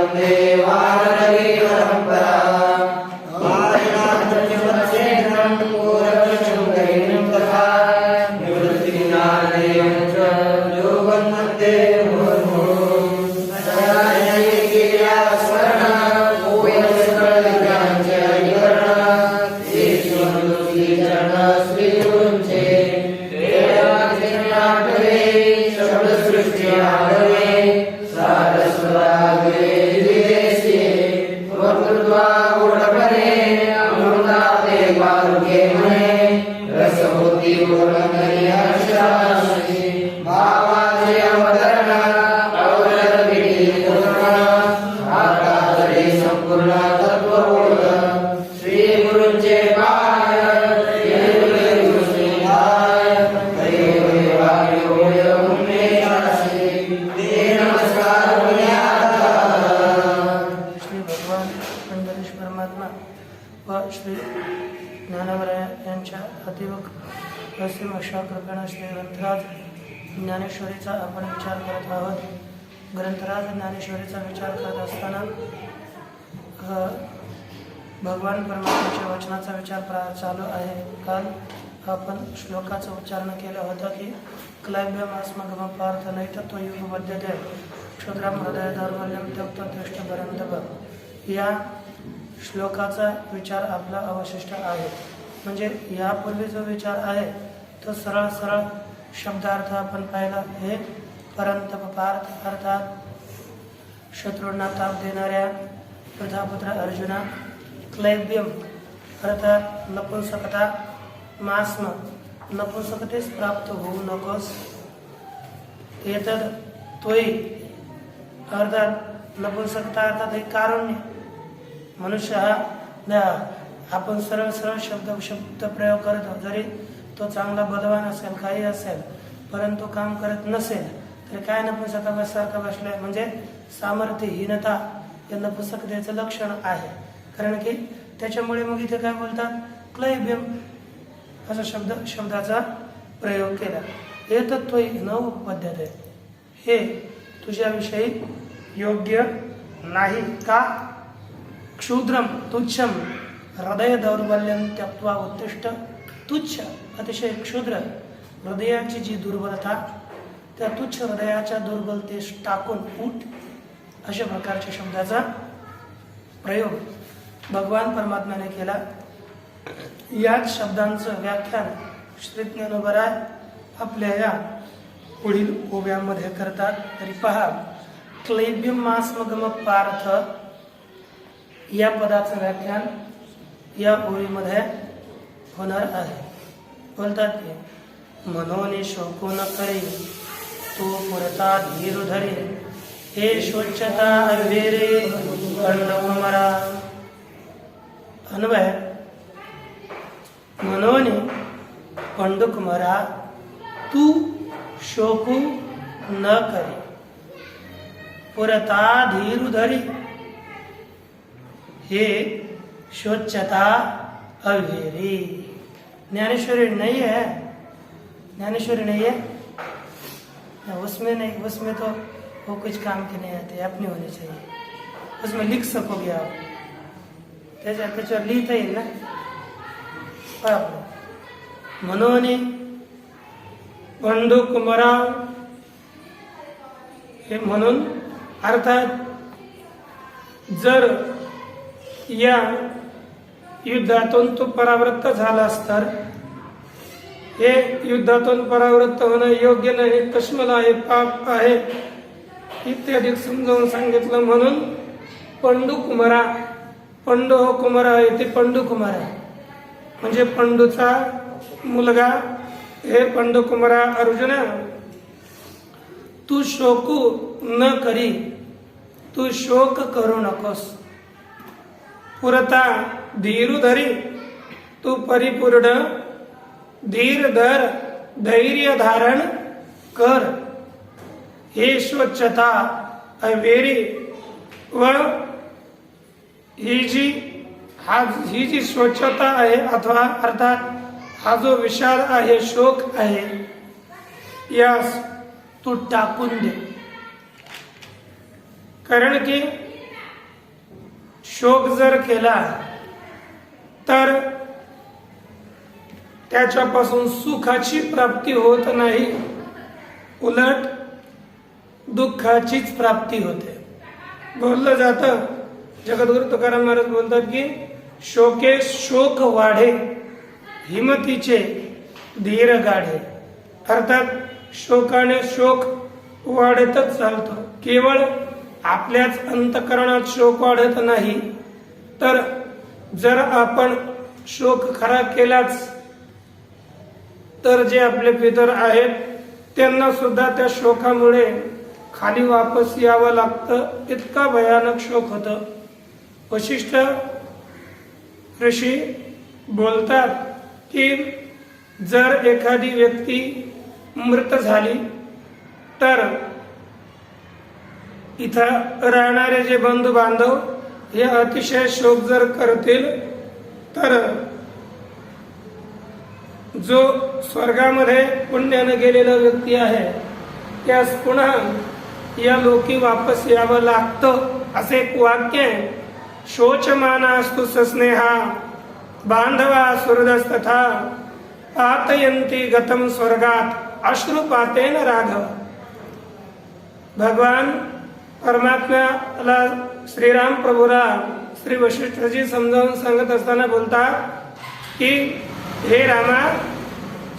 वंदे वारकरी परंपरा वारणाचलक्षेत्रं पूर्वशृङ्गेन तथा निवृत्तिज्ञानेन च योगं मध्ये मुहुर्मुहुः सदानयिकिया स्वर्ण पूयस्कलिकाञ्च विकर्ण ईश्वरुति चरण श्री गुरुंचे देवादिनाटवे शब्दसृष्टि आगमे सारस्वरागे विदेशी वकृत्वा गुणपरे अमृताते पारुके मने रसभूति गुणकरी हर्षासि भावाचे अवतरण अवतर विधि पूर्ण आकाशे संपूर्ण तत्वबोध श्री गुरुंचे पाय श्री ज्ञानवराय यांच्या अतिवक असीम अशा कृपेने श्री ग्रंथराज ज्ञानेश्वरीचा आपण विचार करत आहोत. ग्रंथराज ज्ञानेश्वरीचा विचार करत असताना भगवान परमात्म्याच्या वचनाचा विचार चालू आहे. काल आपण श्लोकाचं उच्चारण केलं होतं की क्लैब्यमास्मगम पार्थ नैतत्व युग बद्धते क्षुद्रम हृदय दौर्बल्यम त्यक्त दृष्टभरंतभ या श्लोकाचा विचार आपला अवशिष्ट आहे. म्हणजे यापूर्वी जो विचार आहे तो सरळ सरळ शब्दार्थ आपण पाहिला. हे परंतप पार्थ अर्थात शत्रूंना ताप देणाऱ्या प्रधापुत्र अर्जुना, क्लैब्यम अर्थात नपुंसकता, मास्म नपुंसकतेस प्राप्त होऊ नकोस, एतद तोय अर्थात नपुंसकता अर्थात हे कारुण्य. मनुष्य हा आपण सरळ सरळ शब्द प्रयोग करतो, जरी तो चांगला बलवान असेल काही असेल परंतु काम करत नसेल तर काय नपुंसकासारखा बसलाय म्हणजे सामर्थ्यहीनता हे नपुंसकतेचं लक्षण आहे. कारण की त्याच्यामुळे मग इथे काय बोलतात क्लैब्यम असा शब्दाचा प्रयोग केला. हे तत्व न उपपद्यते हे तुझ्याविषयी योग्य नाही का. क्षुद्रम तुच्छम हृदय दौर्बल्यम त्यक्त्वा उत्तिष्ठ. तुच्छ अतिशय क्षुद्र हृदयाची जी दुर्बलता त्या तुच्छ हृदयाच्या दुर्बलतेस टाकून उठ अशा प्रकारच्या शब्दाचा प्रयोग भगवान परमात्म्याने केला. याच शब्दांचं व्याख्यान श्री ज्ञानवराय आपल्या या पुढील ओव्यामध्ये करतात. तरी पहा, क्लैब्यमास्मगम पार्थ या पदाचं व्याख्यान या ओळीमध्ये होणार आहे. बोलतात की मनोनी शोको न करे तो पुरता धीर धरे हे स्वच्छता अवेरे कंडवमरा. अन्वय मनोनी पंडुक मरा तू शोकू न करे पुरता धीर धरी हे स्वच्छता अवेरी. ज्ञानेश्वरी नहीं है, ज्ञानेश्वरी नहीं है उसमें नहीं, उसमें तो वो कुछ काम के नहीं आते, अपनी होनी चाहिए. उसमें लिख सकोगे आप, त्याच्यावर लिहिता येईल ना. मनोनी बंदूक मरा हे म्हणून अर्थात जर या युद्धातून तो परावृत्त झालास तर हे युद्धातून परावृत्त होणं योग्य नाही, कश्मल आहे, पाप आहे इत्यादी समजावून सांगितलं. म्हणून पंडू कुमारा, पंडू हो कुमारा आहे ते पंडू कुमारा म्हणजे पंडूचा मुलगा. हे पंडू कुमारा अर्जुना तू शोकू न करी, तू शोक करू नकोस. पुरता धीरू धरी तू परिपूर्ण धीर धर, धैर्य धारण कर. हे स्वच्छता अवेरी व ही जी स्वच्छता आहे अथवा अर्थात हा जो विषाद आहे, शोक आहे, यास तू टाकून दे. कारण की शोक जर केला तर त्याच्यापासून सुखाची प्राप्ती होत नाही, उलट दुःखाचीच प्राप्ती होते. बोललं जातं, जगद्गुरु तुकाराम महाराज बोलतात की शोके शोक वाढे, हिमतीचे धीर गाढे. अर्थात शोकाने शोक वाढतच चालतो. केवळ आपल्याच अंतःकरणात शोक वाढत नाही, तर जर आपण शोक खरा केलाच तर जे आपले पितर आहेत त्यांना सुद्धा त्या शोकामुळे खाली वापस यावं लागतं. इतका भयानक शोक होतं. वशिष्ठ ऋषी बोलतात की जर एखादी व्यक्ती मृत झाली तर इथं राहणारे जे बंधू बांधव हे अतिशय शोक जर करतील तर जो स्वर्गामध्ये पुण्याने गेलेला व्यक्ती आहे त्यास पुन्हा या लोकी वापस यावं लागतं. असे एक वाक्य आहे. शोचमानास्तु सस्नेहा बांधवा सुहृदस्तथा आतयंती गतम स्वर्गात अश्रुपातेन राघव. भगवान परमात्म्याला श्रीराम प्रभूला श्री वशिष्ठजी समजावून सांगत असताना बोलतात की हे रामा,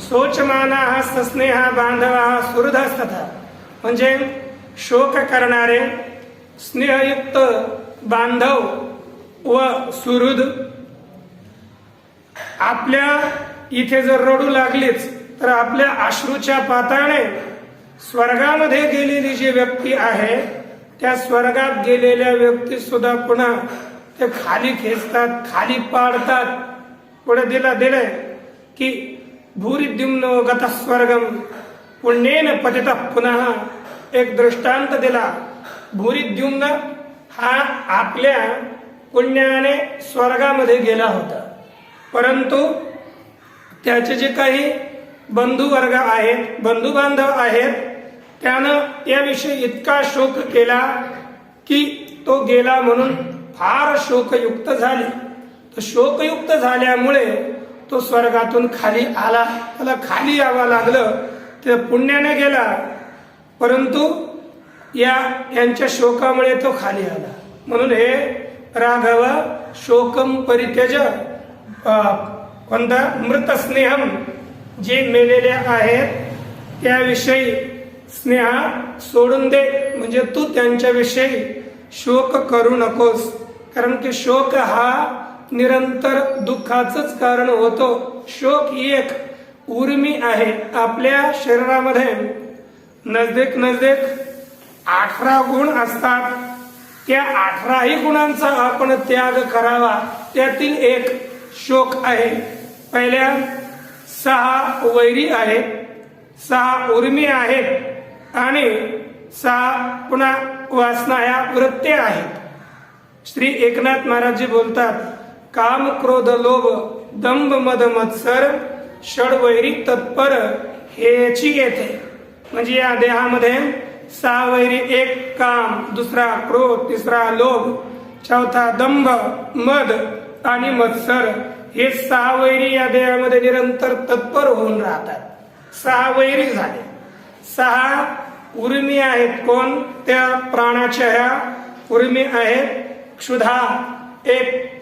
शोचमाना हा सस्नेहा बांधवा सुहृदस्तथा, म्हणजे शोक करणारे स्नेहयुक्त बांधव व सुहृद आपल्या इथे जर रडू लागलीच तर आपल्या अश्रूच्या पाताने स्वर्गामध्ये गेलेली जी व्यक्ती आहे त्या स्वर्गात गेलेल्या व्यक्ती सुद्धा पुन्हा ते खाली खेचतात, खाली पाडतात. पुढे दिलंय की भूरिद्युम्नो गतः स्वर्गम पुण्येन पतितः पुनः. एक दृष्टांत दिला. भूरिद्युम्न हा आपल्या पुण्याने स्वर्गामध्ये गेला होता, परंतु त्याचे जे काही बंधू वर्ग आहेत, बंधू बांधव आहेत, त्यानं याविषयी इतका शोक केला की तो गेला म्हणून फार शोकयुक्त झाले. तो शोकयुक्त झाल्यामुळे तो स्वर्गातून खाली आला. त्याला खाली यावं लागलं. ते पुण्याने गेला, परंतु यांच्या शोकामुळे तो खाली आला. म्हणून हे राघव शोकम परित्यज, कोणता मृत स्नेहम, जे मेलेले आहेत त्याविषयी स्नेहा सोडून दे, म्हणजे तू त्यांच्याविषयी शोक करू नकोस. कारण की शोक हा निरंतर दुःखाचंच कारण होतो. शोक ही एक उर्मी आहे. आपल्या शरीरामध्ये नजदीक 18 गुण असतात. त्या 18ही गुणांचा आपण त्याग करावा. त्यातील एक शोक आहे. पहिल्या 6 वैरी आहेत, 6 उर्मी आहेत आणि 6 पुन्हा वासना ह्या वृत्त्या आहेत. श्री एकनाथ महाराजजी बोलतात, काम क्रोध लोभ दंभ मद मत्सर षडवैरी तत्पर हेची येते. म्हणजे या देहामध्ये 6 वैरी, एक काम, दुसरा क्रोध, तिसरा लोभ, चौथा दंभ, मद आणि मत्सर, हे 6 वैरी या देहामध्ये निरंतर तत्पर होऊन राहतात. 6 वैरी झाले. 6 उर्मी आहेत. कोण? त्या प्राणाच्या ह्या उर्मी आहेत. क्षुधा एक,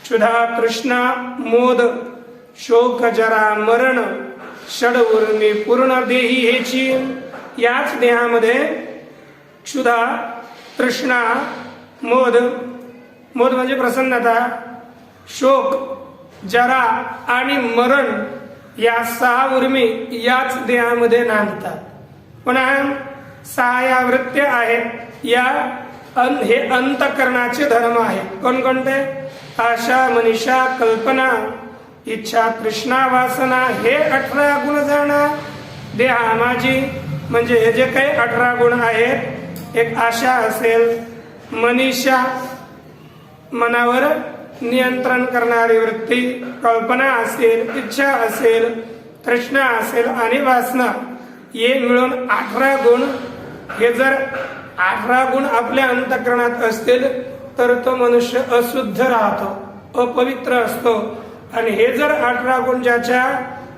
क्षुधा, तृष्णा, मोद, शोक, जरा, मरण, षड उर्मी पूर्ण देही हेची. याच देहामध्ये क्षुधा, तृष्णा, मोद, मोद म्हणजे प्रसन्नता, शोक, जरा आणि मरण, या 6 उर्मी याच देहामध्ये नांदतात. पुन्हा 6 या वृत्त्या आहेत. या हे अंतःकरणाचे धर्म आहेत. कोणकोणते? आशा, मनीषा, कल्पना, इच्छा, तृष्णा, वासना, हे 18 गुण जाणं देहा माझी. म्हणजे हे जे काही 18 गुण आहेत, एक आशा असेल, मनीषा मनावर नियंत्रण करणारी वृत्ती, कल्पना असेल, इच्छा असेल, तृष्णा असेल आणि वासना, हे मिळून 18 गुण. हे जर 18 गुण आपल्या अंतःकरणात असतील तर तो मनुष्य अशुद्ध राहतो, अपवित्र असतो. आणि हे जर 18 गुण ज्याच्या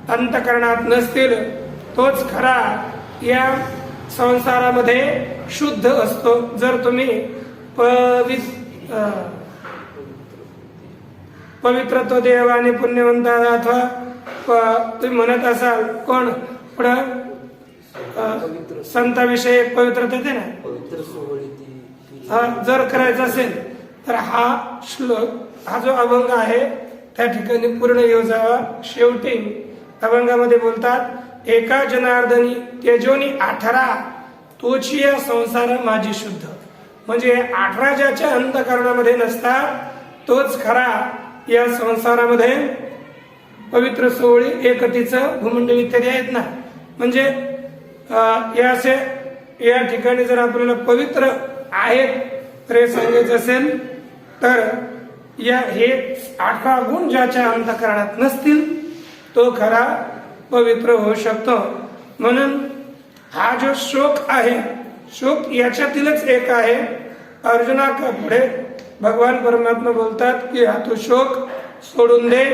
अंतकरणात नसतील तोच खरा या संसारामध्ये शुद्ध असतो. जर तुम्ही पवित्रत्व देवाने पुण्यवंत अथवा तुम्ही म्हणत असाल कोण पुढं संताविषयी पवित्रता येते ना, जर करायचं असेल तर हा श्लोक, हा जो अभंग आहे त्या ठिकाणी पूर्ण येऊ जावा. शेवटी अभंगामध्ये बोलतात, एका जनार्दनी तेजोनी 18 तोची या संसार माझी शुद्ध. म्हणजे 18 ज्याच्या अंतकरणामध्ये नसतात तोच खरा या संसारामध्ये पवित्र सोहळी एकतीचं भूमंडळ इत्यादी आहेत ना. म्हणजे या ठिकाणी जर आपल्याला पवित्र आहेत तर हे सांगायचं असेल तर हे 18 गुण ज्याच्या अंतकरणात नसतील तो खरा पवित्र होऊ शकतो. म्हणून हा जो शोक आहे, शोक याच्यातीलच एक आहे. अर्जुना का पुढे भगवान परमात्मा बोलतात की हा तू शोक सोडून दे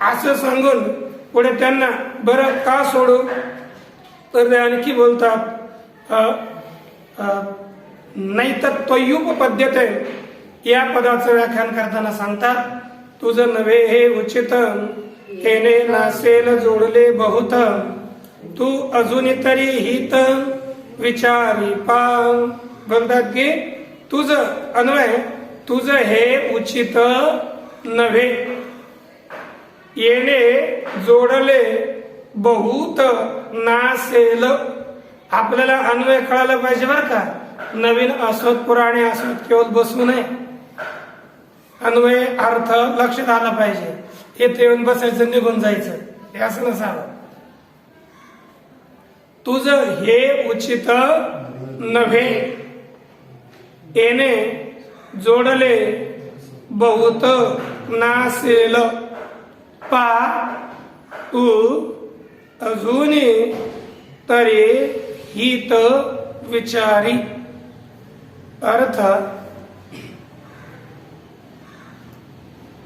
असं सांगून पुढे त्यांना बरं का सोडू, तर ते आणखी बोलतात नाही तर त्वयुपपद्यते या पदाचं व्याख्यान करताना सांगतात, तुझं नव्हे हे उचित हेने नासेल जोडले बहुत, तू अजून तरी हित विचारी पांग. बोलतात की तुझं अन्वय, तुझं हे उचित नव्हे येणे जोडले बहुत नासेल. आपल्याला अन्वय कळायला पाहिजे बरं का. नवीन असोत पुराणे असोत केवळ बसू नये, अन्वय अर्थ लक्षात आला पाहिजे. येथे येऊन बसायचं निघून जायचं हे असं नसावं. तुझं हे उचित नव्हे येणे जोडले बहुत नासेल, पा तू अजूनी तरी हित विचारी. अर्थ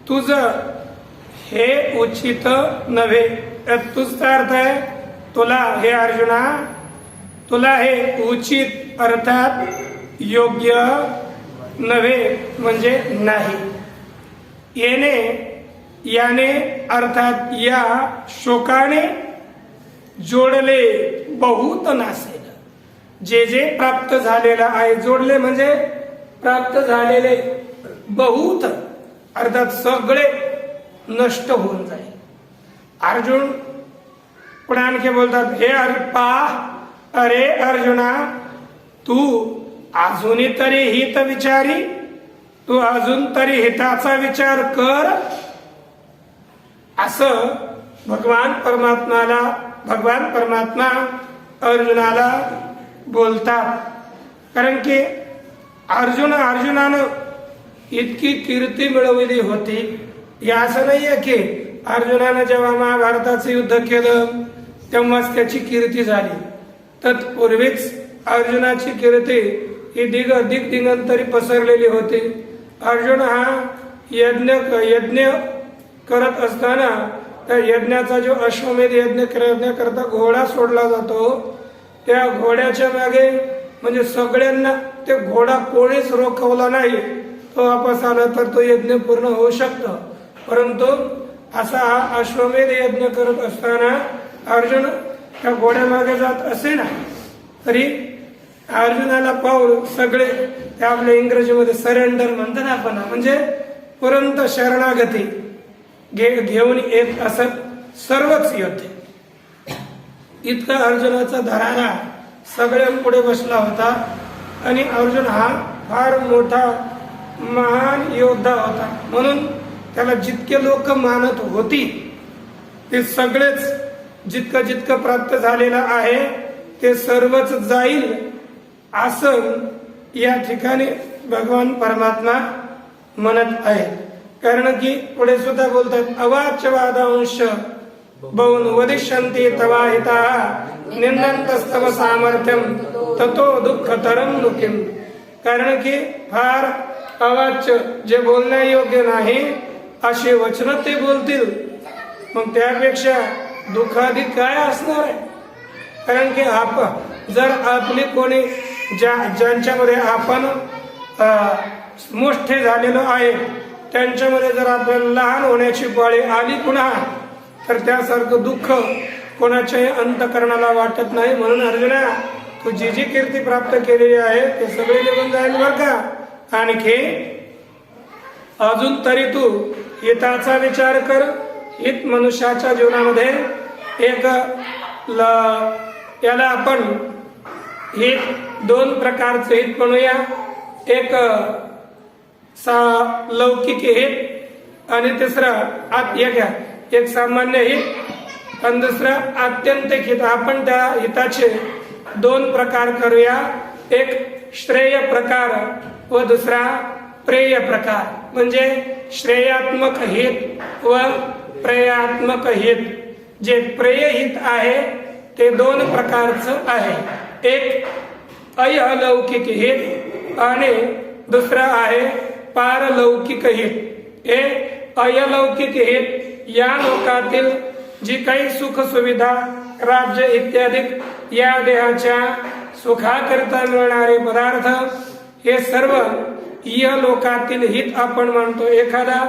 तुझं हे उचित नव्हे, तुझचा अर्थ आहे तुला हे अर्जुना, तुला हे उचित अर्थात योग्य नव्हे म्हणजे नाही. येणे याने अर्थात या शोकाने जोडले बहुत नासेल. जे जे प्राप्त झालेलं आहे, जोडले म्हणजे प्राप्त झालेले, बहुत अर्थात सगळे नष्ट होऊन जाईल. अर्जुन पुढे आणखी बोलतात, हे अरे अर्जुना तू अजून तरी हित विचारी, तू अजून तरी हिताचा विचार कर. असं भगवान परमात्मा अर्जुनाला बोलतात. कारण की अर्जुनानं इतकी कीर्ती मिळवली होती. हे असं नाहीये की अर्जुनानं जेव्हा महाभारताचं युद्ध केलं तेव्हाच त्याची कीर्ती झाली. तत्पूर्वीच अर्जुनाची कीर्ती ही दिगंतरी पसरलेली होती. अर्जुन हा यज्ञ करत असताना त्या यज्ञाचा जो अश्वमेध यज्ञ करण्याकरता घोडा सोडला जातो, त्या घोड्याच्या मागे म्हणजे सगळ्यांना ते घोडा कोणीच रोखवला नाही. तो वापस आला तर तो यज्ञ पूर्ण होऊ शकतो. परंतु असा हा अश्वमेध यज्ञ करत असताना अर्जुन त्या घोड्यामागे जात असे ना, तरी अर्जुनाला पाहून सगळे ते आपल्या इंग्रजीमध्ये सरेंडर म्हणतात आपण, म्हणजे पुरंत शरणागती घेऊन येत असत सर्वच योद्धे. इतका अर्जुनाचा धरारा सगळ्यांपुढे बसला होता. आणि अर्जुन हा फार मोठा महान योद्धा होता, म्हणून त्याला जितके लोक मानत होती ते सगळेच जितकं प्राप्त झालेलं आहे ते सर्वच जाईल असं या ठिकाणी भगवान परमात्मा म्हणत आहे. कारण की पुढे सुद्धा बोलतात, अवाच्यवादांश बहुन वदिष्यन्ति तवा हिताः निंदन्तस्तव सामर्थ्यम ततो दुःखतरं नुकिम. कारण की फार अवाच्य जे बोलण्यायोग्य नाही अशी वचन ते बोलतील, मग त्यापेक्षा दुःखाधिक काय असणार आहे. कारण की आपण जर आपली कोणी ज्यांच्यामध्ये आपण मोठे झालेलो आहे त्यांच्यामध्ये जर आपल्याला लहान होण्याची पाळी आली पुन्हा, तर त्यासारखं दुःख कोणाच्याही अंतकरणाला वाटत नाही. म्हणून अर्जुना, तू जी जी कीर्ती प्राप्त केलेली आहे ते सगळे निघून जाईल बर का. आणखी अजून तरी तू हिताचा विचार कर. हित मनुष्याच्या जीवनामध्ये एक याला आपण हित दोन प्रकारचे हित म्हणूया. एक लौकिक हित आणि तिसरं एक सामान्य हित आणि दुसरं आत्यंतिक हित. आपण त्या हिताचे दोन प्रकार करूया. एक श्रेय प्रकार व दुसरा प्रेय प्रकार. म्हणजे श्रेयात्मक हित व प्रेयात्मक हित. जे प्रेय हित आहे ते दोन प्रकारचं आहे. एक अलौकिक हित आणि दुसरं आहे पारलौकिक हित. हे अलौकिक हित या लोकातील जी काही सुख सुविधा, राज्य इत्यादी या देहाच्या सुखाकरिता मिळणारे पदार्थ, हे सर्व या लोकातील हित आपण म्हणतो. एखादा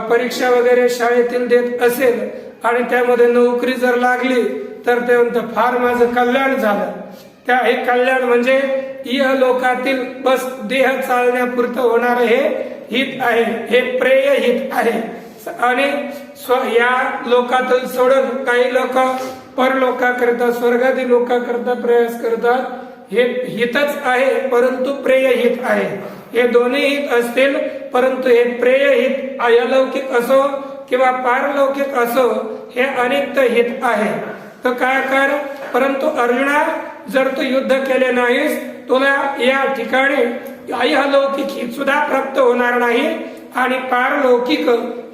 परीक्षा वगैरे शाळेतील देत असेल आणि त्यामध्ये नोकरी जर लागली तर ते म्हणतं फार माझं कल्याण झालं. त्या हे कल्याण म्हणजे या लोकातील बस देह चालण्यापुरतं होणार हे हित आहे. हे प्रेय हित आहे. आणि या लोकातील सोडून काही लोक परलोकाकरिता, स्वर्गादी लोकाकरिता प्रयास करतात. हे हितच आहे परंतु प्रेय हित आहे. हे दोन्ही हित असतील परंतु हे प्रेय हित अलौकिक असो किंवा पारलौकिक असो, हे अनित्य हित आहे. तर काय कर, परंतु अर्जुना, जर तू युद्ध केले नाहीस तुला या ठिकाणी अलौकिक हित सुद्धा प्राप्त होणार नाही आणि पारलौकिक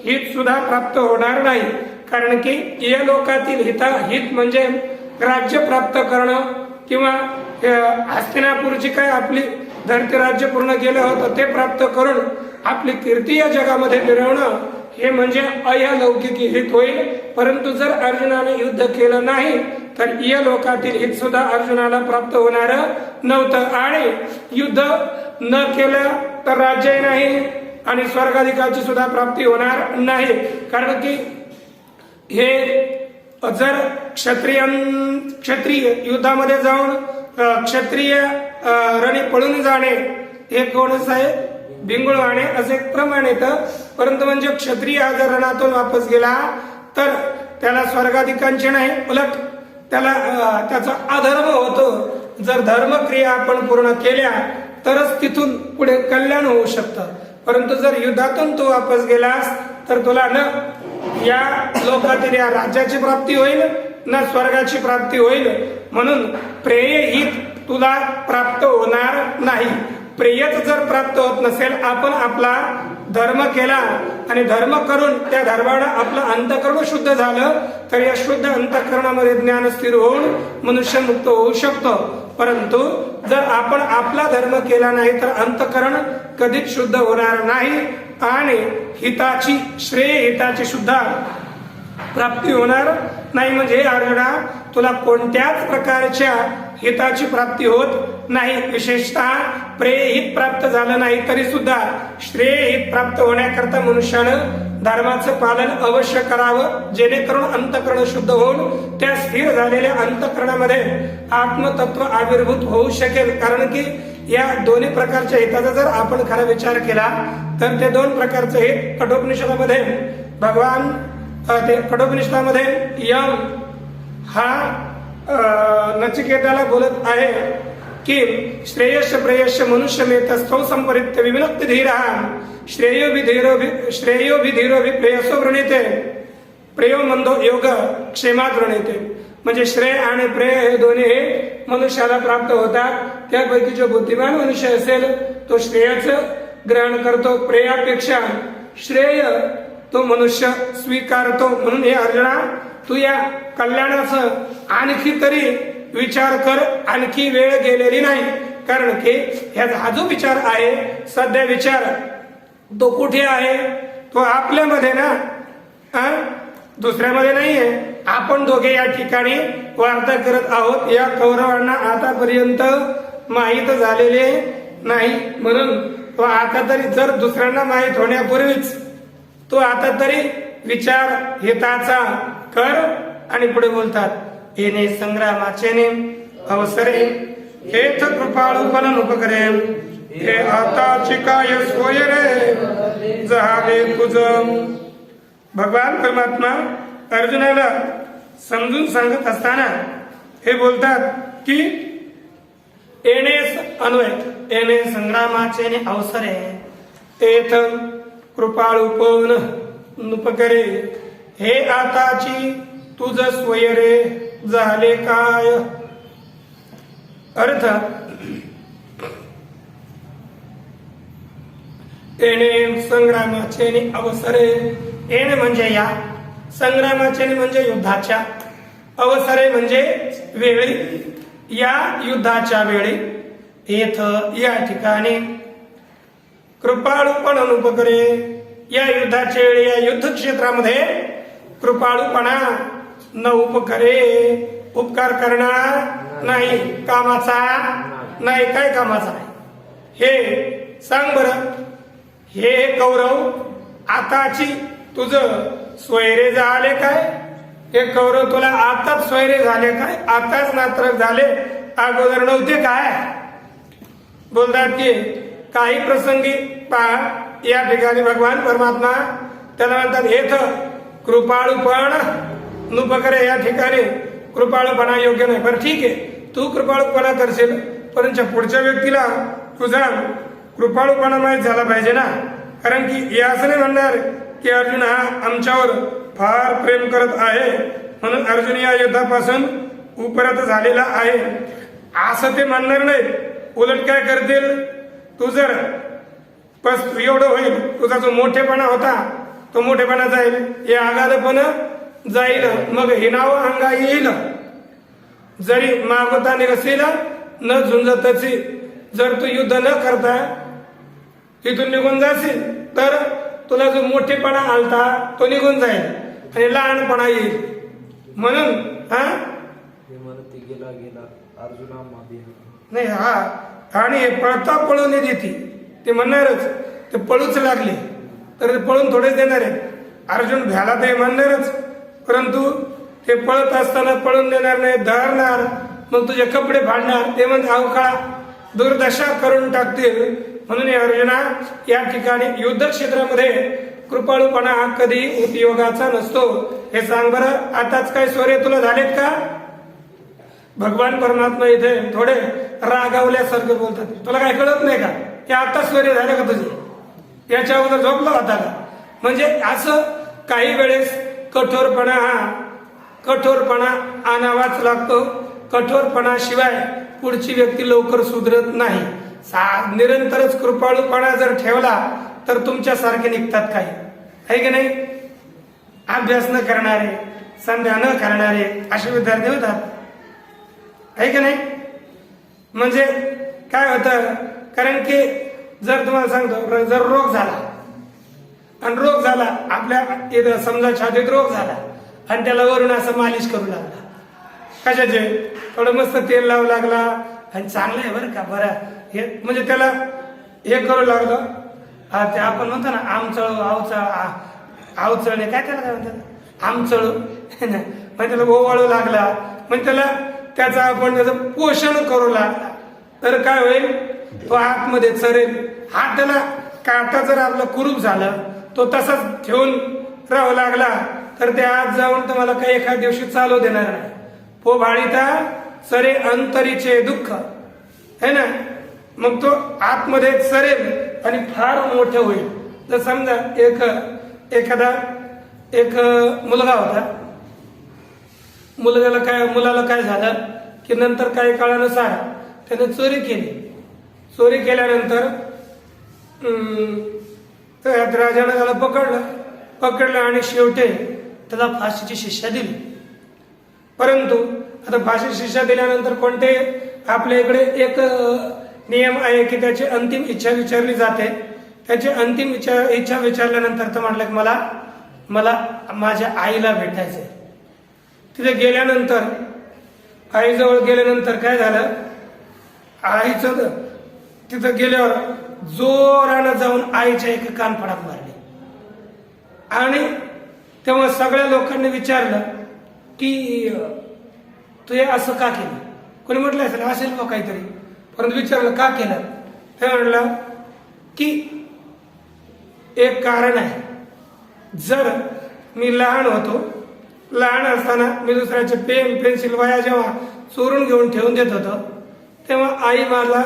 हित सुद्धा प्राप्त होणार नाही. कारण की या लोकातील हित म्हणजे राज्य प्राप्त करणं किंवा हस्तिनापूरची काय आपली धरती राज्य पूर्ण केलं होतं ते प्राप्त करून आपली कीर्ती या जगामध्ये मिरवणं, हे म्हणजे अलौकिक हित होईल. परंतु जर अर्जुनाने युद्ध केलं नाही तर या लोकातील हित सुद्धा अर्जुनाला प्राप्त होणार नव्हतं. आणि युद्ध न केलं तर राज्य नाही आणि स्वर्गाधिकाची सुद्धा प्राप्ती होणार नाही. कारण की हे जर क्षत्रिय युद्धामध्ये जाऊन क्षत्रिय रणी पळून जाणे हे कोणच आहे, भिंगुळवाणे असे प्रमाण येतं. परंतु म्हणजे क्षत्रिय हा जर रणातून वापस गेला तर त्याला स्वर्गाधिकांचे नाही, उलट त्याला त्याचा अधर्म होतो. जर धर्मक्रिया आपण पूर्ण केल्या तरच तिथून पुढे कल्याण होऊ शकतं. परंतु जर युद्धातून तू वापस गेलास तर तुला न या लोकातील या राज्याची प्राप्ती होईल न स्वर्गाची प्राप्ती होईल. म्हणून प्रेय हित तुला प्राप्त होणार नाही. प्रेयच जर प्राप्त होत नसेल, आपण आपला धर्म केला आणि धर्म करून त्या धर्मानं आपलं अंतःकरण शुद्ध झालं तर या शुद्ध अंतःकरणामध्ये ज्ञान स्थिर होऊन मनुष्य मुक्त होऊ शकतो. परंतु जर आपण आपला धर्म केला नाही तर अंतःकरण कधीच शुद्ध होणार नाही आणि हिताची हिताची सुद्धा प्राप्ती होणार नाही. म्हणजे अर्जुना, तुला कोणत्याच प्रकारच्या हिताची प्राप्ती होत नाही. विशेषतः प्रेय हित प्राप्त झालं नाही तरी सुद्धा श्रेय हित प्राप्त होण्याकरता मनुष्यानं धर्माचं पालन अवश्य करावं, जेणेकरून अंतःकरण शुद्ध होऊन त्या स्थिर झालेल्या अंतःकरणामध्ये आत्मतत्व आविर्भूत होऊ शकेल. कारण की या दोन्ही प्रकारच्या हिताचा जर आपण खरा विचार केला तर ते दोन प्रकारचे हित कठोपनिषदामध्ये भगवान कठोपनिषदामध्ये यम हा नचिकेताला बोलत आहे की श्रेयश प्रेयश मनुष्य मेतस्थौ संपरित्य विविनक्ति धीरा श्रेयो भी धीरो भी प्रेयसो वृणीते प्रेयो मंदो योग क्षेमात वृणीते. म्हणजे श्रेय आणि प्रेय हे दोन्ही हे मनुष्याला प्राप्त होतात. त्यापैकी जो बुद्धिमान मनुष्य असेल तो श्रेयाचं ग्रहण करतो, प्रेयापेक्षा श्रेय तो मनुष्य स्वीकारतो. म्हणून हे अर्जुना, तू या कल्याणाचं आणखी तरी विचार कर. आणखी वेळ गेलेली नाही. कारण की ह्याचा हा जो विचार आहे सध्या विचार तो कुठे आहे? तो आपल्यामध्ये ना, दुसऱ्यामध्ये नाहीये. आपण दोघे या ठिकाणी वार्ता करत आहोत. या कौरवांना आतापर्यंत माहीत झालेले नाही, म्हणून तो आता तरी जर दुसऱ्यांना माहीत होण्यापूर्वीच तो आता तरी विचार हिताचा कर. आणि पुढे बोलतात येणे संग्रामाचे अवसरे हेथ कृपाळूपण उपकरे हे आताची काय सोय रे झाले तुझ. भगवान परमात्मा अर्जुनाला समजून सांगत असताना हे बोलतात की येणे अन्वय येणे संग्रामाचे अवसरे तेथ कृपाळूपण नुपकरे हे आताची तुझ स्वय रे झाले काय. अर्थ येणे संग्रामाचे अवसरे. येणे म्हणजे या, संग्रामाचे म्हणजे युद्धाच्या, अवसरे म्हणजे वेळी, या युद्धाच्या वेळी, येथ या ठिकाणी, कृपाळूपण अनुपकरे या युद्धाच्या वेळी या युद्ध क्षेत्रामध्ये कृपाळूपणा न उपकरे उपकार करणार नाही, कामाचा नाही. काय कामाचा नाही हे सांग बर. हे कौरव आताची तुझं स्वैरे झाले काय? हे कौरव तुला आताच स्वैरे झाले काय? आताच नात्रक झाले, अगोदर नव्हते काय? बोलतात की काही प्रसंगी पहा या ठिकाणी भगवान परमात्मा त्याला म्हणतात हेथ कृपाळूपण नुपकरे. या ठिकाणी कृपाळूपणा योग्य नाही. बरं ठीक आहे, तू कृपाळूपणा करशील, परंतु पुढच्या व्यक्तीला तुझा कृपाळूपणा माहीत झाला पाहिजे ना. कारण की या असं नाही म्हणणार की अर्जुन हा आमच्यावर फार प्रेम करत आहे म्हणून अर्जुन या युद्धापासून उपरत झालेला आहे असं ते म्हणणार नाही. उलट काय करतील, तू जर एवढं होईल, तुझा जो मोठेपणा होता तो मोठेपणा जाईल, हे आगाधपणा जाईल, मग हे नाव अंगा येईल. जरी मागवता निघसेल न झुंजतची, जर तू युद्ध न करता इथून निघून जाशील तर तुला जो मोठेपणा आलता तो निघून जाईल आणि लहानपणा येईल. म्हणून गेला गेला अर्जुना नाही हा, आणि हे पळता पळून देते ते म्हणणारच, ते पळूच लागले तर पळून थोडेच देणार आहे. अर्जुन भ्याला ते म्हणणारच, परंतु ते पळत असताना पळून देणार नाही, धरणार, मग तुझे कपडे फाडणार, ते म्हणजे अवकाळ दुर्दशा करून टाकतील. म्हणून अर्जुना या ठिकाणी युद्ध क्षेत्रामध्ये कृपाळूपणा हा कधी उपयोगाचा नसतो. हे सांग बरं, आताच काय स्वरे तुला झालेत का? भगवान परमात्मा इथे थोडे रागावल्यासारखं बोलतात. तुला काय कळत नाही का की आता स्वरे झाले का तुझे? याच्या अगोदर झोपला होता का? म्हणजे असं काही वेळेस कठोरपणा आणावाच लागतो. कठोरपणाशिवाय पुढची व्यक्ती लवकर सुधरत नाही. निरंतरच कृपाळूपणा जर ठेवला तर तुमच्यासारखे निघतात काही, आहे की नाही? अभ्यास न करणारे, संध्या न करणारे असे विद्यार्थी होतात, आहे की नाही? म्हणजे काय होतं, कारण की जर तुम्हाला सांगतो, जर रोग झाला आणि रोग झाला आपल्या समजा छातीत रोग झाला आणि त्याला वरून असं मालिश करू लागला, कशाचे? थोडं मस्त तेल लावू लागला आणि चांगलं आहे बरं का, बरं हे म्हणजे त्याला हे करू लागलो. ते आपण म्हणतो ना आमचळ आवचळणे, काय त्याला काय म्हणतात, आमचळू म्हणजे त्याला ओवाळू लागला, म्हणजे त्याचं आपण त्याचं पोषण करू लागला तर काय होईल, तो आतमध्ये चरेल. हा त्याला काटा जर आपलं कुरूप झालं, तो तसाच ठेवून राहू लागला तर ते आत जाऊन तुम्हाला काही एखाद्या दिवशी चालू देणार नाही. पोभाळीता सरे अंतरीचे दुःख है ना, मग तो आतमध्ये सरेल आणि फार मोठं होईल. तर समजा एक मुलगा होता, मुलाला काय झालं की नंतर काही काळानुसार त्याने चोरी केली. चोरी केल्यानंतर राजाने त्याला पकडलं आणि शेवटी त्याला फाशीची शिक्षा दिली. परंतु आता फाशीची शिक्षा दिल्यानंतर कोणते आपल्या इकडे नियम आहे की त्याची अंतिम इच्छा विचारली जाते. त्याची अंतिम इच्छा विचारल्यानंतर तर म्हटलं की मला माझ्या आईला भेटायचंय. तिथे गेल्यानंतर आईजवळ गेल्यानंतर काय झालं, आईचं तिथं गेल्यावर जोरानं जाऊन आईच्या एका कानफडात मारली. आणि तेव्हा सगळ्या लोकांनी विचारलं की तू हे असं का केलं. कोणी म्हटलं असेल बा काहीतरी, परंतु विचारलं का केलं. ते म्हटलं की एक कारण आहे. जर मी लहान होतो, लहान असताना मी दुसऱ्याचे पेन पेन्सिल वया जेव्हा चोरून घेऊन ठेवून देत होतो, तेव्हा आई मला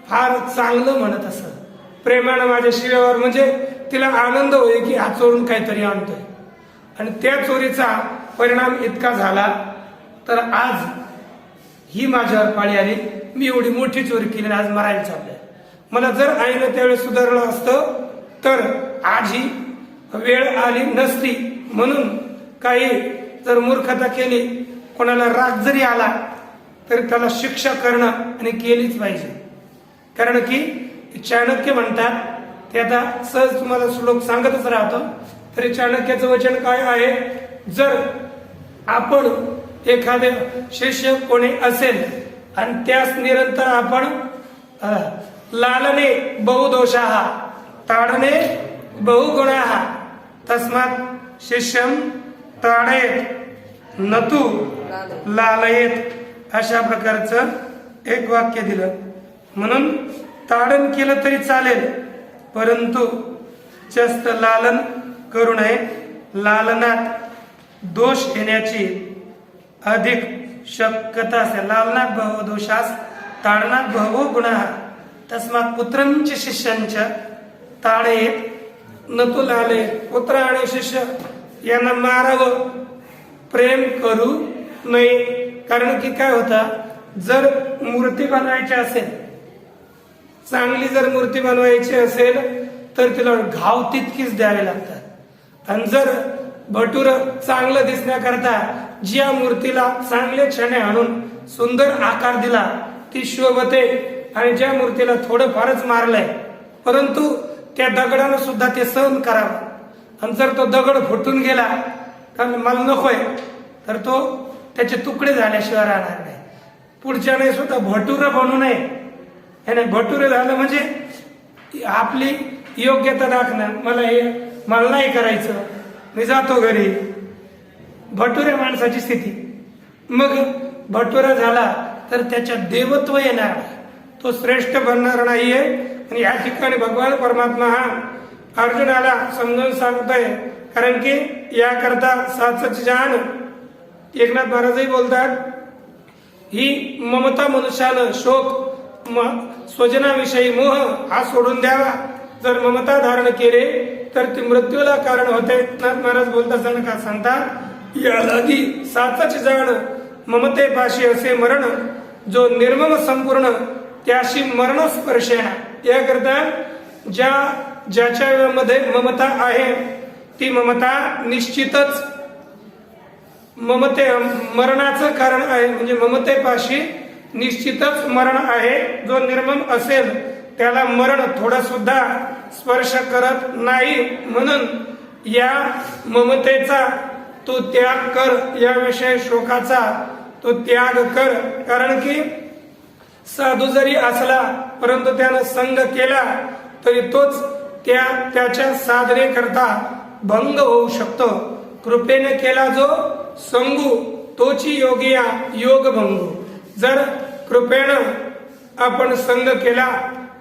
फार चांगलं म्हणत असत, प्रेमानं माझ्या शिव्यावर, म्हणजे तिला आनंद होई की हा चोरून काहीतरी आणतोय. आणि त्या चोरीचा परिणाम इतका झाला तर आज ही माझ्यावर पाळी आली. मी एवढी मोठी चोरी केली आणि आज मरायला चाललंय. मला जर आईनं त्यावेळेस सुधारलं असतं तर आज ही वेळ आली नसती. म्हणून काही जर मूर्खता केली, कोणाला राग जरी आला तरी त्याला शिक्षा करणं आणि केलीच पाहिजे. कारण की चाणक्य म्हणतात, ते आता सहज तुम्हाला श्लोक सांगतच राहतो, तरी चाणक्याचं वचन काय आहे, जर आपण एखादे शिष्य कोणी असेल आणि त्यास निरंतर आपण लालने बहुदोषाः ताडने बहुगुणाः तस्मात् शिष्यं ताडयेत नतु लालयेत, अशा प्रकारचं एक वाक्य दिलं. म्हणून ताडन केलं तरी चालेल, परंतु जास्त लालन करू नये. लालनात दोष येण्याची अधिक शक्यता असते. लालनात बहु दोषास ताडनात बहु गुणाः तस्मात् पुत्रंच शिष्यांच ताडयेत नतु लालयेत. पुत्र आणि शिष्य यांना मारावं, प्रेम करू नये. कारण की काय होतं, जर मूर्ती बनवायची असेल, चांगली जर मूर्ती बनवायची असेल तर तिला घाव तितकीच द्यावे लागतात. आणि जर भटूर चांगलं दिसण्याकरता ज्या मूर्तीला चांगले छणे आणून सुंदर आकार दिला ती शोभते, आणि ज्या मूर्तीला थोडं फारच मारलंय परंतु त्या दगडानं सुद्धा ते सहन करावं. आणि जर तो दगड फुटून गेला कारण मला नकोय तर तो त्याचे तुकडे झाल्याशिवाय राहणार नाही. पुढच्याने सुद्धा भटुरं बनू नये. याने भटुरे झालं म्हणजे आपली योग्यता दाखणं, मला नाही करायचं, मी जातो घरी. भटुरे माणसाची स्थिती. मग भटुरा झाला तर त्याच्यात देवत्व येणार नाही, तो श्रेष्ठ बनणार नाहीये. आणि या ठिकाणी भगवान परमात्मा हा अर्जुनाला समजून सांगतोय. कारण की याकरता साचच जाण, एकनाथ महाराजही बोलतात, ही ममता मनुष्यानं शोक स्वजनाविषयी मोह हा सोडून द्यावा. जर ममता धारण केले तर ती मृत्यूला कारण होते. नाथ महाराज बोलतात सांगतात, या लागी साचच जाण ममतेपाशी असे मरण, जो निर्मम संपूर्ण त्याशी मरण स्पर्शेना. याकरता ज्याच्यामध्ये ममता आहे ती ममता निश्चितच मरणाचं कारण आहे. म्हणजे ममतेपाशी निश्चितच मरण आहे. जो निर्मम असेल त्याला मरण थोडा सुद्धा स्पर्श करत नाही. म्हणून या ममतेचा तो त्याग कर, याविषयी शोकाचा तो त्याग कर. कारण की साधू जरी असला परंतु त्यानं संग केला तरी तोच त्याच्या साधनेकरता भंग होऊ शकतो. कृपेने केला जो संगू तोची योगिया योग भंगू. जर कृपेनं आपण संग केला,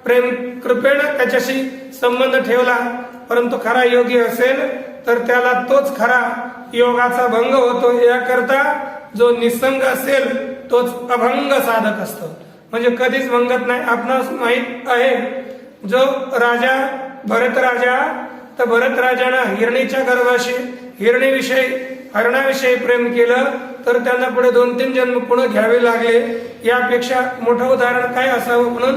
प्रेम कृपेनं त्याच्याशी संबंध ठेवला, परंतु खरा योगी असेल तर त्याला तोच खरा योगाचा भंग होतो. याकरता जो निसंग असेल तोच अभंग साधक असतो. म्हणजे कधीच भंगत नाही. आपणास माहित आहे, जो राजा भरत राजा, तर भरत राजानं हिरणीच्या गर्भाशी हरणाविषयी प्रेम केलं तर त्यांना पुढे 2-3 जन्म पुन्हा घ्यावे लागले. यापेक्षा मोठं उदाहरण काय असावं. म्हणून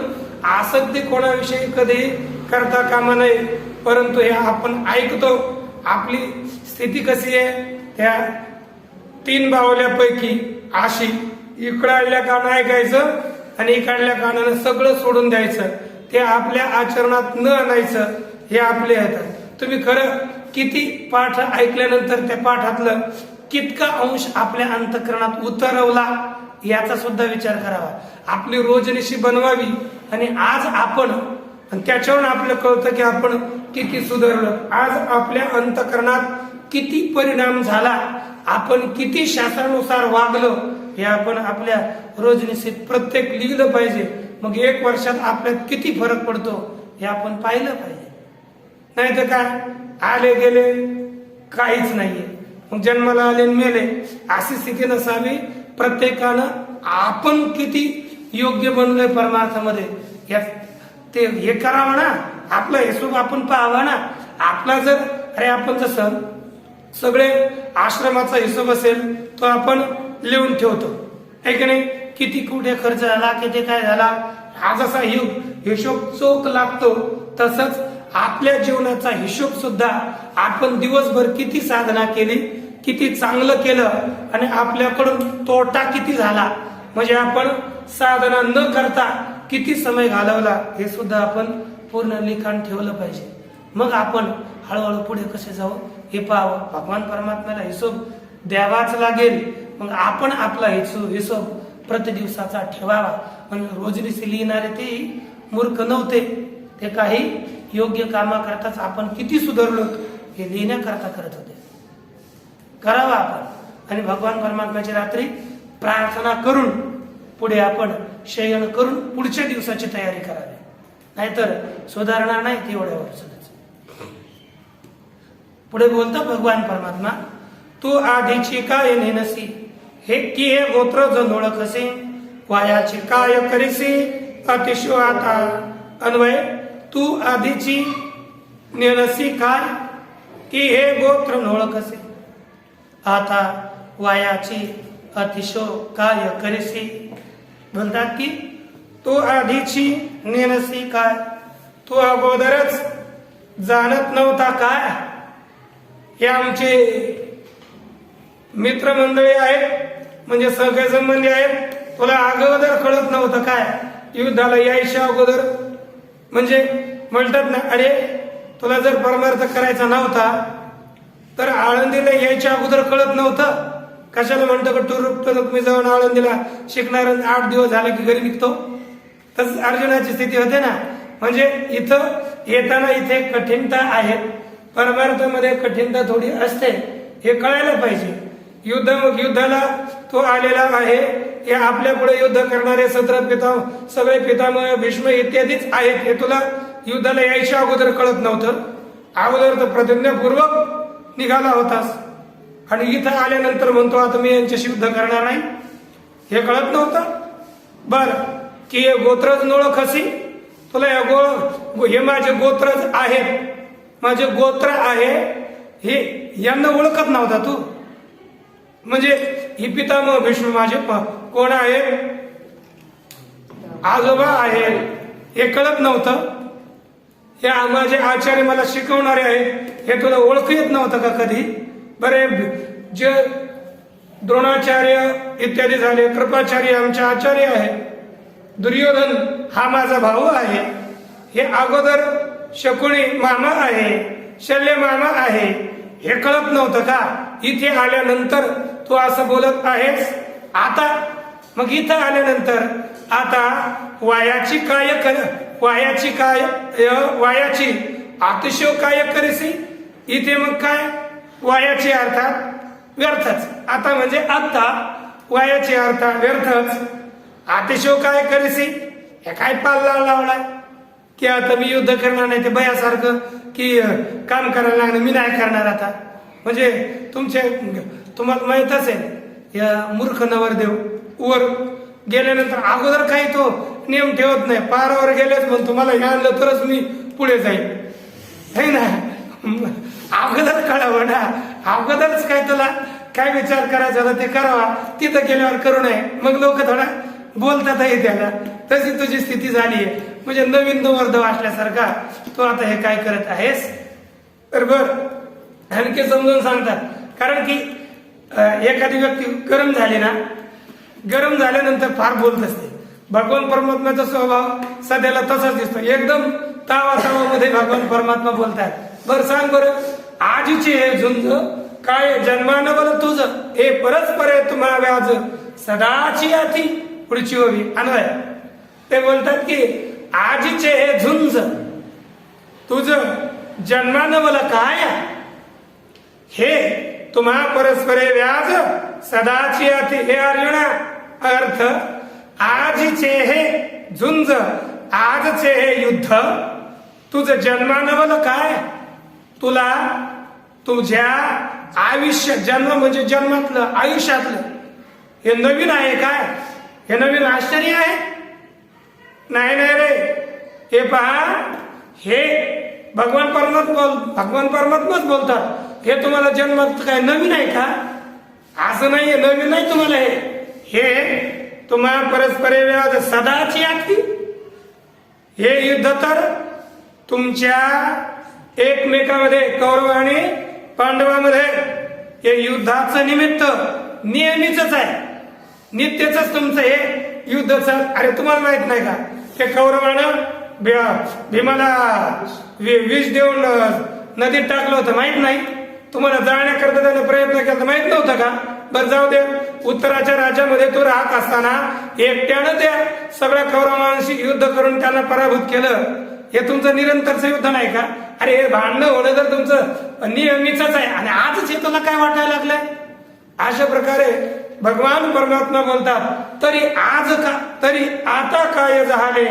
आसक्ती कोणाविषयी कधी करता कामा नये. परंतु हे आपण ऐकतो, आपली स्थिती कशी आहे, त्या 3 बावल्यापैकी आशी इकडं आल्या का नाही ऐकायचं आणि इकडल्या कानानं सगळं सोडून द्यायचं, ते आपल्या आचरणात न आणायचं, हे आपले आहेत. तुम्ही खरं किती पाठ ऐकल्यानंतर त्या पाठातलं कितका अंश आपल्या अंतःकरणात उतरवला याचा सुद्धा विचार करावा. आपली रोजनिशी बनवावी आणि आज आपण, आणि त्याच्यावरून आपल्याला कळतं की आपण किती सुधारलो. आज आपल्या अंतःकरणात किती परिणाम झाला, आपण किती शास्त्रानुसार वागलो, हे आपण आपल्या रोजनिशीत प्रत्येक लिहिलं पाहिजे. मग 1 वर्षात आपल्यात किती फरक पडतो हे आपण पाहिलं पाहिजे. नाही तर काय, आले गेले काहीच नाहीये, मग जन्माला आले आणि मेले अशी स्थिती नसावी. प्रत्येकानं आपण किती योग्य बनलोय परमार्थामध्ये ते हे करावं ना, आपला हिशोब आपण पाहावा ना. आपला जर आपण जसं सगळे आश्रमाचा हिशोब असेल तो आपण लिहून ठेवतो, आहे की नाही, किती कुठे खर्च झाला, किती काय झाला, हा जसा हिशोब चोख लागतो तसंच आपल्या जीवनाचा हिशोब सुद्धा आपण दिवसभर किती साधना केली, किती चांगलं केलं आणि आपल्याकडून तोटा किती झाला, म्हणजे आपण साधना न करता किती समय घालवला हे सुद्धा आपण पूर्ण लिखाण ठेवलं पाहिजे. मग आपण हळूहळू पुढे कसे जाऊ हे पाहावं. भगवान परमात्म्याला हिशोब द्यावाच लागेल. मग आपण आपला हिशोब प्रति दिवसाचा ठेवावा. म्हणजे रोजनिशी लिहिणारे ते मूर्ख नव्हते, ते काही योग्य कामाकरताच आपण किती सुधारलो हे लिहिण्याकरता करत होते. करावा आपण आणि भगवान परमात्म्याची रात्री प्रार्थना करून पुढे आपण शयन करून पुढच्या दिवसाची तयारी करावी. नाहीतर सुधारणार नाही ते एवढ्या वर्षाच. पुढे बोलता भगवान परमात्मा, तू आधीची काय नेनसी, हे की हे गोत्र जण ओळखसे, वायाची काय करीसी अतिशो आता. अन्वय, तू आधीची नेनसी काय, की हे गोत्र ओळखसे, आता वायाची अतिशो काय करीसी. म्हणतात की तू आधीची नेनसी काय, तू अगोदरच जाणत नव्हता काय. हे आमचे मित्रमंडळी आहेत, म्हणजे सगळे संबंधी आहेत, तुला अगोदर कळत नव्हतं काय, युद्धाला यायच्या अगोदर. म्हणजे म्हणतात ना, अरे तुला जर परमार्थ करायचा नव्हता तर आळंदीला यायच्या अगोदर कळत नव्हतं. कशाला म्हणतो का टुरुक मी जाऊन आळंदीला शिकणार 8 दिवस झाले की घरी निघतो. तसंच अर्जुनाची स्थिती होते ना. म्हणजे इथं येताना इथे कठीणता आहे, परमार्थामध्ये कठीणता थोडी असते, हे कळायला पाहिजे. युद्धाला तो आलेला आहे, हे आपल्या पुढे युद्ध करणारे 17 सगळे पितामह भीष्म इत्यादीच आहेत, हे तुला युद्धाला यायच्या अगोदर कळत नव्हतं. अगोदर तर प्रतिज्ञापूर्वक निघाला होतास आणि इथं आल्यानंतर म्हणतो आता मी यांच्याशी युद्ध करणार नाही, हे कळत नव्हतं. बर की हे गोत्रज ओळखसी, तुला हे माझे गोत्रज आहेत, माझे गोत्र आहे, हे यांना ओळखत नव्हता तू. म्हणजे ही पितामह भीष्म माझे कोण आहे, आजोबा आहे, हे कळत नव्हतं. हे माझे आचार्य मला शिकवणारे आहेत, हे तुला ओळखू येत नव्हतं का कधी. बरे जे द्रोणाचार्य इत्यादी झाले, कृपाचार्य आमचे आचार्य आहे, दुर्योधन हा माझा भाऊ आहे, हे अगोदर शकुनी मामा आहे, शल्य मामा आहे, हे कळत नव्हतं का. इथे आल्यानंतर तू असं बोलत आहेस. आता मग इथं आल्यानंतर आता वायाची अतिशय काय करीसी. इथे मग काय वायाची अर्थात व्यर्थच. आता म्हणजे आता वायाची अर्थात व्यर्थच. अतिशय काय करीसी, हे काय पाल्ला लावलाय की आता मी युद्ध करणार नाही, ते बयासारखं की काम करायला लागणार, मी नाही करणार आता. म्हणजे तुम्हाला माहित असेल, या मूर्ख नवरदेव वर गेल्यानंतर अगोदर काही तो नियम ठेवत नाही, पारावर गेलेच म्हणतो मला हे आणलं तरच मी पुढे जाईल, है ना. अगोदर कळावं ना, अगोदरच काय तुला काय विचार करायचा होता ते करावा, तिथं गेल्यावर करू नये. मग लोक थोडा बोलतात त्याला. तशी तुझी स्थिती झाली आहे. म्हणजे नवीन नवरदेव असल्यासारखा तू आता हे काय करत आहेस. बरोबर आणखी समजून सांगतात. कारण की एखादी व्यक्ती गरम झाली ना, गरम झाल्यानंतर फार बोलत असते. भगवान परमात्म्याचा स्वभाव सध्याला तसाच दिसतो, एकदम तावामध्ये भगवान परमात्मा बोलतात। बरं सांग बरं, आजीचे हे झुंज काय जन्मान बल तुझं, हे परस्परे तुम्हा व्याज सदाची आती पुढची ओवी अन्वय। ते बोलतात की आजीचे हे झुंज तुझं जन्मान बल काय, हे तुम्हा परस्परे व्याज सदाची आती। हे अर्जुना अर्थ, आजचे हे झुंज, आजचे हे युद्ध तुझं जन्मानवल काय, तुला तुझ्या आयुष्य, जन्म म्हणजे जन्मातलं आयुष्यातलं हे नवीन आहे काय, हे नवीन आश्चर्य आहे? नाही नाही रे, हे पहा, हे भगवान परमात्माच बोलतात, हे तुम्हाला जन्मात काय नवीन आहे का? असं नाहीये, नवीन नाही तुम्हाला हे तुम्हा परस्परे व्याज सदाची आती। हे युद्ध तर तुमच्या एकमेकामध्ये, कौरव आणि पांडवामध्ये हे युद्धाचं निमित्त नेहमीच आहे, नित्यच तुमचं हे युद्ध चाल। अरे तुम्हाला माहित नाही का, हे कौरवानं भीमाला विष देऊन नदीत टाकलं होतं, माहित नाही तुम्हाला? जाण्याकरता त्याने प्रयत्न केला, माहित नव्हतं का? बरं जाऊ दे, उत्तराच्या राज्यामध्ये तो राहत असताना एकट्यानं त्या सगळ्या कौरवांशी युद्ध करून त्यांना पराभूत केलं, हे तुमचं निरंतरचं युद्ध नाही का? अरे हे भांडणं होणं तर तुमचं नियमितच आहे, आणि आजच हे तुला काय वाटायला लागलंय? अशा प्रकारे भगवान परमात्मा बोलतात, तरी आज का, तरी आता काय झाले,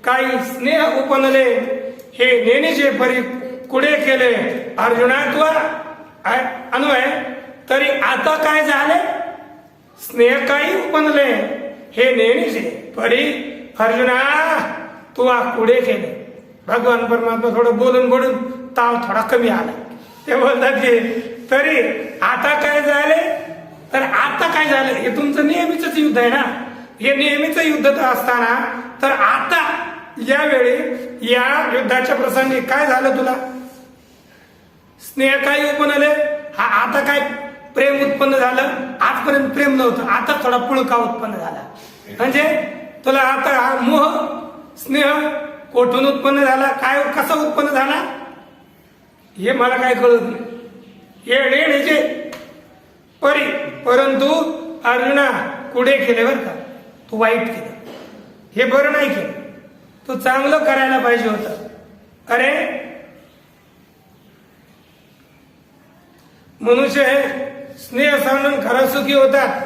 काही स्नेह उपनले, हे नेणीचे परी कुडे केले। अर्जुना तू अन्वय, तरी आता काय झाले, स्नेह काही उपनले, हे नेणीचे परी अर्जुना तू कुडे केले। भगवान परमात्मा थोडं बोलून ताव थोडा कमी आला, ते बोलतात की तरी आता काय झाले, तर आता काय झालं, हे तुमचं नेहमीच युद्ध आहे ना, हे नेहमीच युद्ध असताना तर आता यावेळी या युद्धाच्या प्रसंगी काय झालं तुला? स्नेह काय उपनले, हा आता काय प्रेम उत्पन्न झालं? आजपर्यंत प्रेम नव्हतं, आता थोडा पुळका उत्पन्न झाला, म्हणजे तुला आता हा मोह स्नेह कोठून उत्पन्न झाला, काय कसा उत्पन्न झाला हे मला काय कळत नाही। येण्याचे परी, परंतु अर्जुना कुडे केले बर का, तू वाईट केलं, हे बरं नाही केलं, तू चांगलं करायला पाहिजे होतं। अरे मनुष्य हे स्नेह सांडून खरा सुखी होतात,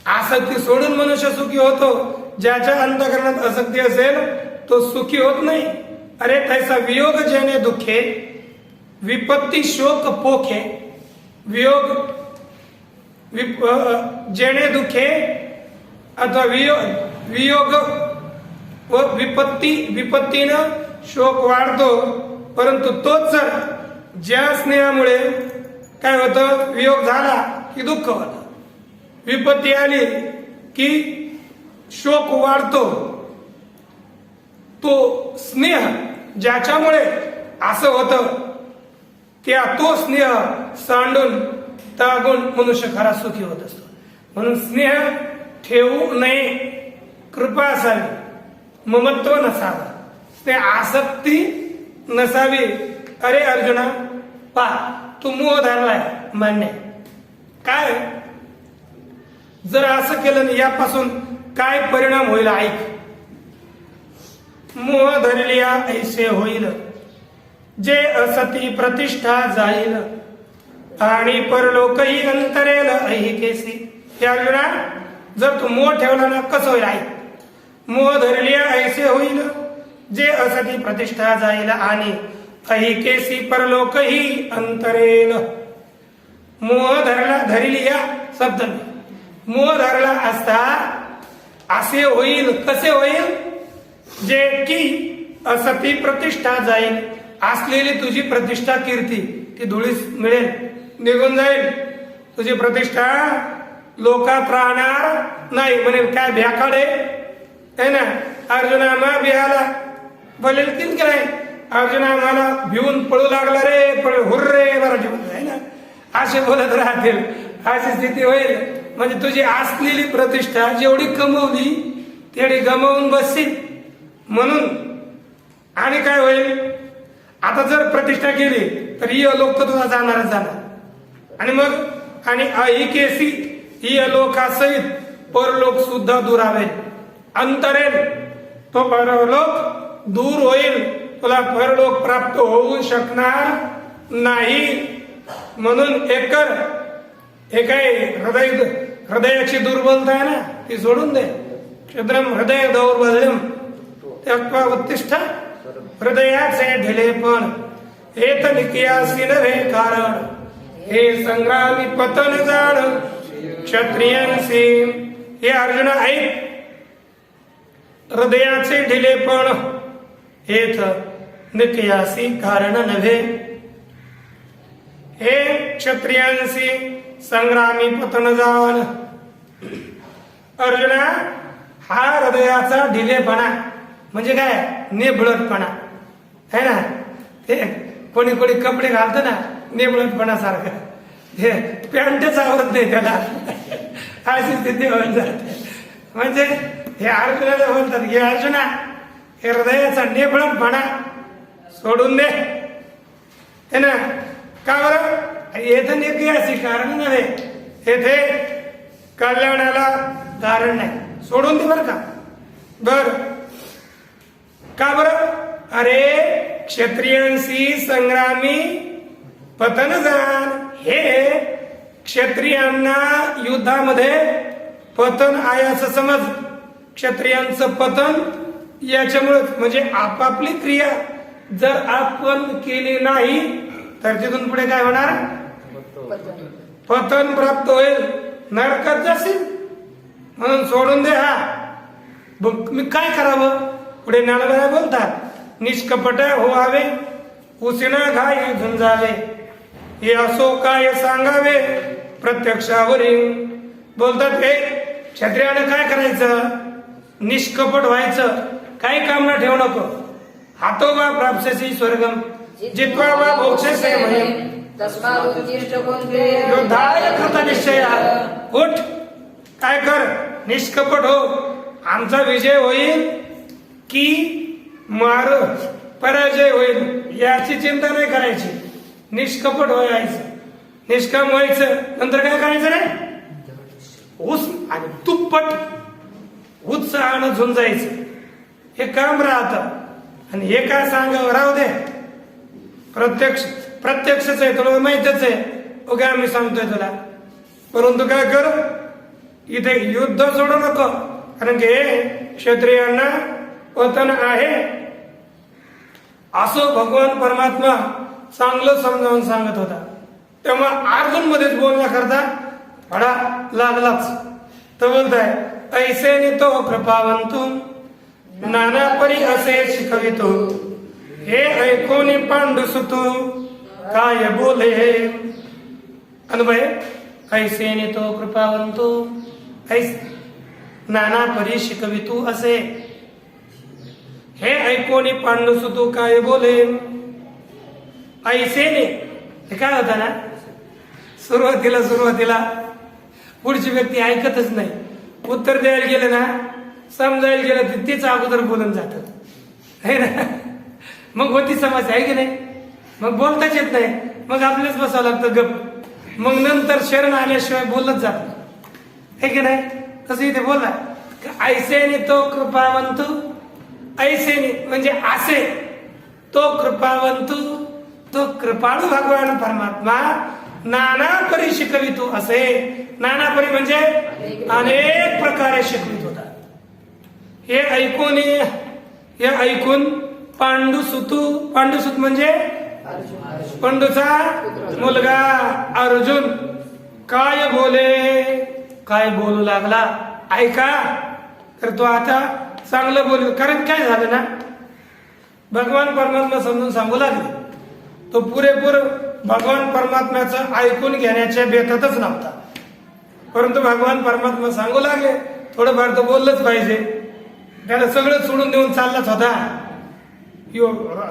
आसक्ती सोडून मनुष्य सुखी होतो, ज्याच्या अंतःकरणात आसक्ती असेल तो सुखी होत नाही। अरे तैसा वियोग जेणे दुखे, विपत्ती शोक पोखे, वियोग जेणे दुखे अथवा वियोग व विपत्तीनं शोक वाढतो, परंतु तोच जर ज्या स्नेहामुळे काय होतं, वियोग झाला की दुःख होतं, विपत्ती आली की शोक वाढतो, तो स्नेह ज्याच्यामुळे असं होतं तो स्नेह सांडून तागून मनुष्य खरा सुखी होत असतो। म्हणून स्नेह ठेवू नये, कृपा असावी, ममत्व नसावं, स्नेह आसक्ती नसावी। अरे अर्जुना पा, तू मोह धरलाय मान्य, काय जर असं केलं ना, यापासून काय परिणाम होईल ऐक। मोह धरलिया ऐसे होईल, जे असती प्रतिष्ठा जाईल, आणि परलोकही अंतरेल ऐकेसी। हे अर्जुना, जर तू मोह ठेवला ना कसं होईल ऐक। मोह धरलिया ऐसे होईल, जे असती प्रतिष्ठा जाईल, आणि ऐकेसी परलोकही अंतरेल। मोह धरलिया शब्द, मोह धरला असता असे होईल, कसे होईल, जे की असती प्रतिष्ठा जाईल, असलेली तुझी प्रतिष्ठा कीर्ती ती धुळीस मिळेल, निघून जाईल, तुझी प्रतिष्ठा लोकात राहणार नाही। म्हणे काय भ्याकाडे है ना, अर्जुना मा बिहाला बोलेल की काय, अर्जुना मला भिवून पळू लागला रे, पळू हुर्रे मराठी आहे ना, असे बोलत राहतील, अशी स्थिती होईल। म्हणजे तुझी असलेली प्रतिष्ठा जेवढी कमवली तेवढी गमावून बसतील म्हणून. आणि काय होईल, आता जर प्रतिष्ठा केली तर ही लोक तर तुला जाणारच जाणार. आणि मग आणि अहिकेसी ही लोकासहित परलोक सुद्धा दुरावेल, अंतरेल, तो परलोक दूर होईल, तुला परलोक प्राप्त होऊ शकणार नाही. म्हणून एक कर, हे काय हृदयाची दुर्बलता आहे ना ती सोडून दे. क्षुद्रम हृदय दौर्बल्यम त्यक्त्वा उत्तिष्ठ, हृदयाचे ढिलेपण हेत निकियासी रे कारण, हे संग्रामी पतन जाण क्षत्रियांसी. हे अर्जुना ऐक, हृदयाचे ढिलेपण हेत निकियासी कारण नव्हे, हे क्षत्रियांसी संग्रामी पतन जाण. अर्जुना, हा हृदयाचा ढिलेपणा म्हणजे काय, निबळतपणा है ना. ते कोणी कोणी कपडे घालतं ना निबळतपणा सारखं, हे पॅन्टच आवडत नाही त्याला, अशी स्थिती होऊन जाते. म्हणजे हे अर्जुनाला बोलतात की अर्जुना, हे हृदयाचा निबळतपणा सोडून दे, है ना. का बरं, येथे निकियासी कारण नव्हे, येथे कल्याणाला कारण नाही, सोडून दे बरं का. बर का बरं, अरे क्षत्रियांशी संग्रामी पतन जाण, हे क्षत्रियांना युद्धामध्ये पतन आहे असं समज. क्षत्रियांचं पतन याच्यामुळे म्हणजे आपापली क्रिया जर आपण केली नाही तर तिथून पुढे काय होणार, पतन प्राप्त होईल, नरकात जाशील. म्हणून सोडून दे. हा मी काय करावं, पुढे ज्ञानोबा बोलतात, निष्कपट व्हावे, उसिना घाई झुंजावे, हे असो काय सांगावे प्रत्यक्षावरील. बोलतात हे क्षत्रियानं काय करायचं, निष्कपट व्हायचं, काही काम न ठेवू नको. हातो वा प्राप्स्यसी स्वर्गम जित्वा वा भोक्षसे म्हणे, योद्धाय कृत निश्चया. उठ, काय कर, निष्कपट हो, आमचा विजय होईल की मार पराजय होईल याची चिंता नाही करायची. निष्कपट व्हायचं, निष्काम व्हायचं, नंतर काय करायचं रे, ऊस आणि तुप्पट उत्साहानं झुंजायचं, हे काम राहतं. आणि हे काय सांगावं, राहू दे, प्रत्यक्षच आहे, तुला माहितच आहे, ओके आम्ही सांगतोय तुला. परंतु काय कर, इथे युद्ध सोडू नको, कारण की हे क्षत्रियांना पतन आहे असं भगवान परमात्मा चांगलं समजावून सांगत होता. तेव्हा अर्जुन मध्येच बोलण्याकरता फडा लागलाच. तर बोलताय, ऐसे नि तो कृपावंतू नाना परी असे शिकवितो, हे ऐकोनी पांडुसुतू काय बोले. अनुभय, ऐसे नि तो कृपावंतू नाना परी शिकवितू असे, हे ऐकोनी पांडुसुतू काय बोले. ऐसेने हे काय होतं ना, सुरुवातीला पुढची व्यक्ती ऐकतच नाही, उत्तर द्यायला गेलं ना, समजायला गेलं तर तेच अगोदर बोलून जातात है ना. मग होती समस्या आहे की नाही, मग बोलताच येत नाही, मग आपल्याच बसावं लागतं गप, मग नंतर शरण आल्याशिवाय बोलत जात है की नाही. तसं इथे बोलला, ऐसेने तो कृपावंतू, ऐसेने म्हणजे असे, तो कृपावंतू, तो कृपाळू भगवान परमात्मा नाना परी शिकवितो असे. नाना परी म्हणजे अनेक प्रकारे शिकवित होता. हे ऐकून पांडुसुत म्हणजे पांडूचा मुलगा अर्जुन काय बोलू लागला. ऐका, तर तो आता चांगलं बोलू. कारण काय झालं ना, भगवान परमात्मा समजून सांगू लागले. तो पुरेपूर भगवान परमात्म्याचं ऐकून घेण्याच्या बेतातच नव्हता, परंतु भगवान परमात्मा सांगू लागले, थोडंफार तर बोललंच पाहिजे. त्याला सगळं सोडून देऊन चाललाच होता,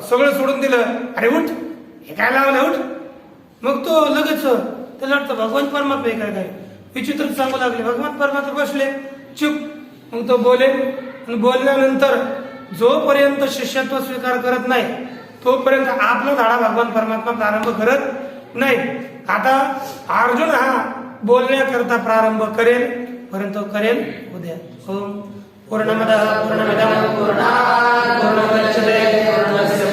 सगळं सोडून दिलं. अरे उठ, हे काय लावलं, उठ. मग तो लगेच त्याला वाटतं भगवान परमात्मा काय विचित्र सांगू लागले. भगवान परमात्मा बसले चुप, मग तो बोलेल आणि बोलल्यानंतर जोपर्यंत शिष्यत्व स्वीकार करत नाही तोपर्यंत आपला धडा भगवान परमात्मा प्रारंभ करत नाही. आता अर्जुन हा बोलण्याकरता प्रारंभ करेल, परंतु करेल उद्या. ओम पूर्णमदः पूर्णमिदं पूर्णात् पूर्णमुदच्यते पूर्णस्य